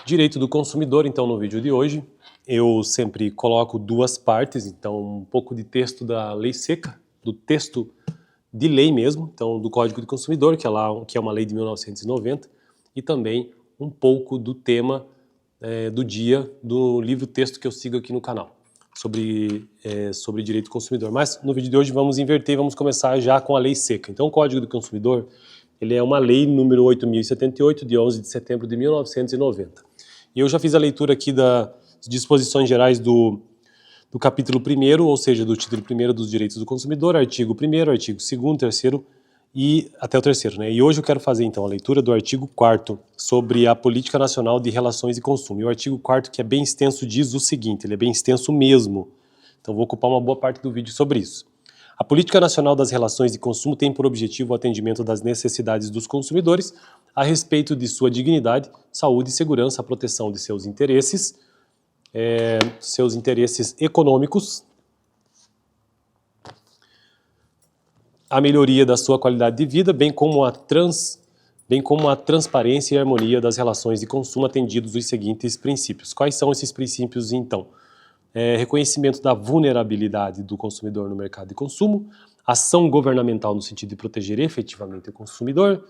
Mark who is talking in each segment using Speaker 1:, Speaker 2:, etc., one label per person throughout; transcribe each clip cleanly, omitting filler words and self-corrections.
Speaker 1: Direito do consumidor, então, no vídeo de hoje, eu sempre coloco duas partes, então um pouco de texto da lei seca, do texto de lei mesmo, então do Código do Consumidor, que é uma lei de 1990, e também um pouco do tema do dia do livro-texto que eu sigo aqui no canal, sobre direito do consumidor. Mas no vídeo de hoje vamos inverter, vamos começar já com a lei seca. Então o Código do Consumidor, ele é uma lei número 8.078, de 11 de setembro de 1990. E eu já fiz a leitura aqui das disposições gerais do capítulo 1º, ou seja, do título 1º dos direitos do consumidor, artigo 1º, artigo 2º, 3º e até o 3º, né? E hoje eu quero fazer então a leitura do artigo 4º sobre a Política Nacional de Relações de Consumo. E o artigo 4º, que é bem extenso, diz o seguinte, ele é bem extenso mesmo. Então vou ocupar uma boa parte do vídeo sobre isso. A Política Nacional das Relações de Consumo tem por objetivo o atendimento das necessidades dos consumidores a respeito de sua dignidade, saúde e segurança, a proteção de seus interesses econômicos, a melhoria da sua qualidade de vida, bem como a transparência e harmonia das relações de consumo atendidos os seguintes princípios. Quais são esses princípios, então? Reconhecimento da vulnerabilidade do consumidor no mercado de consumo, ação governamental no sentido de proteger efetivamente o consumidor,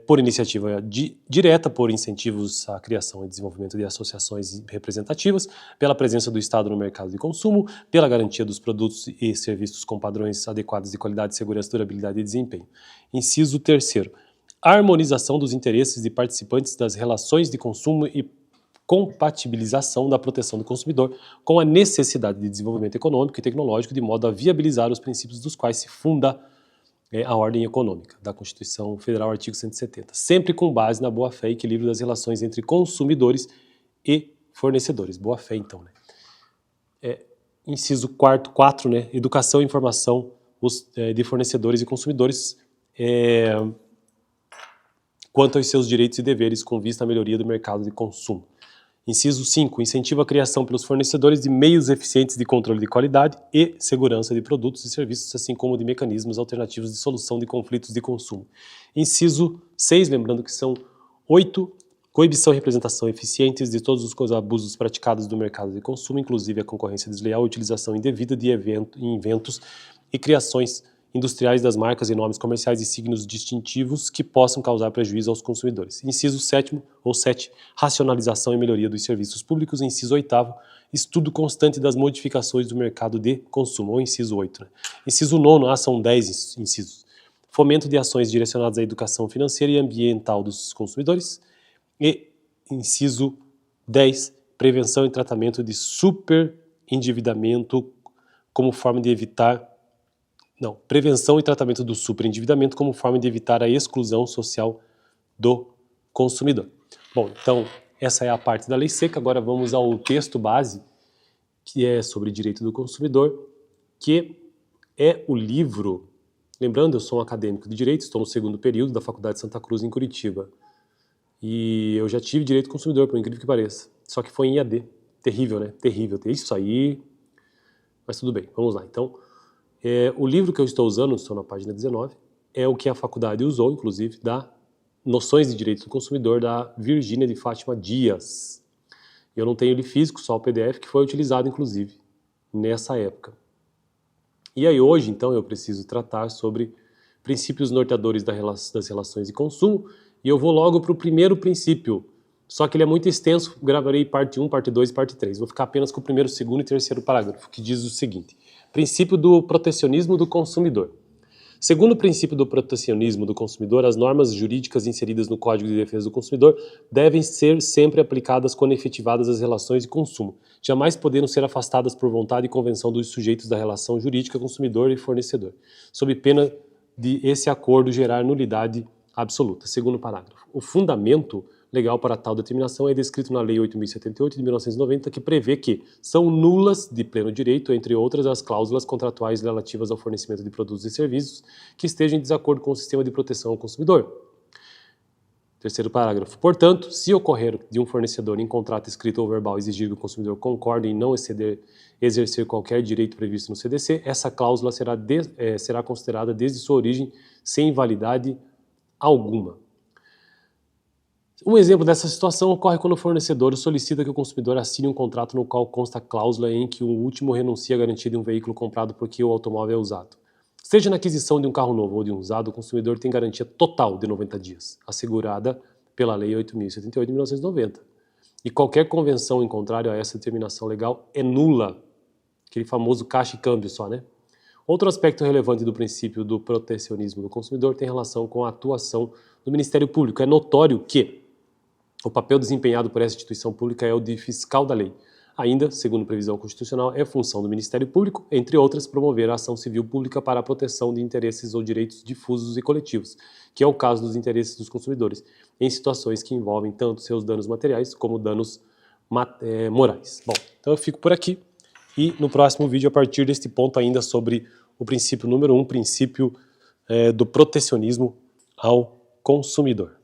Speaker 1: por iniciativa direta, por incentivos à criação e desenvolvimento de associações representativas, pela presença do Estado no mercado de consumo, pela garantia dos produtos e serviços com padrões adequados de qualidade, segurança, durabilidade e desempenho. Inciso 3º, harmonização dos interesses de participantes das relações de consumo e compatibilização da proteção do consumidor com a necessidade de desenvolvimento econômico e tecnológico, de modo a viabilizar os princípios dos quais se funda a ordem econômica da Constituição Federal, artigo 170, sempre com base na boa-fé e equilíbrio das relações entre consumidores e fornecedores. Boa-fé, então, né? Inciso 4, né? Educação e informação de fornecedores e consumidores quanto aos seus direitos e deveres com vista à melhoria do mercado de consumo. Inciso 5, incentiva a criação pelos fornecedores de meios eficientes de controle de qualidade e segurança de produtos e serviços, assim como de mecanismos alternativos de solução de conflitos de consumo. Inciso 6, lembrando que são 8, coibição e representação eficientes de todos os abusos praticados no mercado de consumo, inclusive a concorrência desleal, a utilização indevida de inventos e criações industriais das marcas e nomes comerciais e signos distintivos que possam causar prejuízo aos consumidores. Inciso 7, racionalização e melhoria dos serviços públicos. Inciso 8, estudo constante das modificações do mercado de consumo, ou inciso 8. Né? Inciso 9, são 10 incisos. Fomento de ações direcionadas à educação financeira e ambiental dos consumidores. E inciso 10, prevenção e tratamento de superendividamento como forma de evitar prevenção e tratamento do superendividamento como forma de evitar a exclusão social do consumidor. Bom, então, essa é a parte da lei seca. Agora vamos ao texto base, que é sobre direito do consumidor, que é o livro. Lembrando, eu sou um acadêmico de direito, estou no 2º período da Faculdade de Santa Cruz, em Curitiba. E eu já tive direito do consumidor, por incrível que pareça. Só que foi em EAD. Terrível, né? Terrível. Isso aí. Mas tudo bem, vamos lá. Então, o livro que eu estou usando, estou na página 19, é o que a faculdade usou, inclusive, da Noções de Direito do Consumidor, da Virgínia de Fátima Dias. Eu não tenho ele físico, só o PDF, que foi utilizado, inclusive, nessa época. E aí hoje, então, eu preciso tratar sobre princípios norteadores das relações de consumo, e eu vou logo para o primeiro princípio, só que ele é muito extenso, gravarei parte 1, parte 2 e parte 3. Vou ficar apenas com o 1º, 2º e 3º parágrafo, que diz o seguinte: princípio do protecionismo do consumidor. Segundo o princípio do protecionismo do consumidor, as normas jurídicas inseridas no Código de Defesa do Consumidor devem ser sempre aplicadas quando efetivadas as relações de consumo, jamais podendo ser afastadas por vontade e convenção dos sujeitos da relação jurídica consumidor e fornecedor, sob pena de esse acordo gerar nulidade absoluta. Segundo parágrafo. O fundamento legal para tal determinação é descrito na Lei 8.078 de 1990, que prevê que são nulas de pleno direito, entre outras, as cláusulas contratuais relativas ao fornecimento de produtos e serviços que estejam em desacordo com o sistema de proteção ao consumidor. Terceiro parágrafo. Portanto, se ocorrer de um fornecedor em contrato escrito ou verbal exigir que o consumidor concorde em não exercer qualquer direito previsto no CDC, essa cláusula será considerada desde sua origem sem invalidade alguma. Um exemplo dessa situação ocorre quando o fornecedor solicita que o consumidor assine um contrato no qual consta cláusula em que o último renuncia à garantia de um veículo comprado porque o automóvel é usado. Seja na aquisição de um carro novo ou de um usado, o consumidor tem garantia total de 90 dias, assegurada pela Lei 8.078 de 1990. E qualquer convenção em contrário a essa determinação legal é nula. Aquele famoso caixa e câmbio só, né? Outro aspecto relevante do princípio do protecionismo do consumidor tem relação com a atuação do Ministério Público. É notório que o papel desempenhado por essa instituição pública é o de fiscal da lei. Ainda, segundo previsão constitucional, é função do Ministério Público, entre outras, promover a ação civil pública para a proteção de interesses ou direitos difusos e coletivos, que é o caso dos interesses dos consumidores, em situações que envolvem tanto seus danos materiais como danos morais. Bom, então eu fico por aqui e no próximo vídeo, a partir deste ponto ainda sobre o princípio número 1, princípio do protecionismo ao consumidor.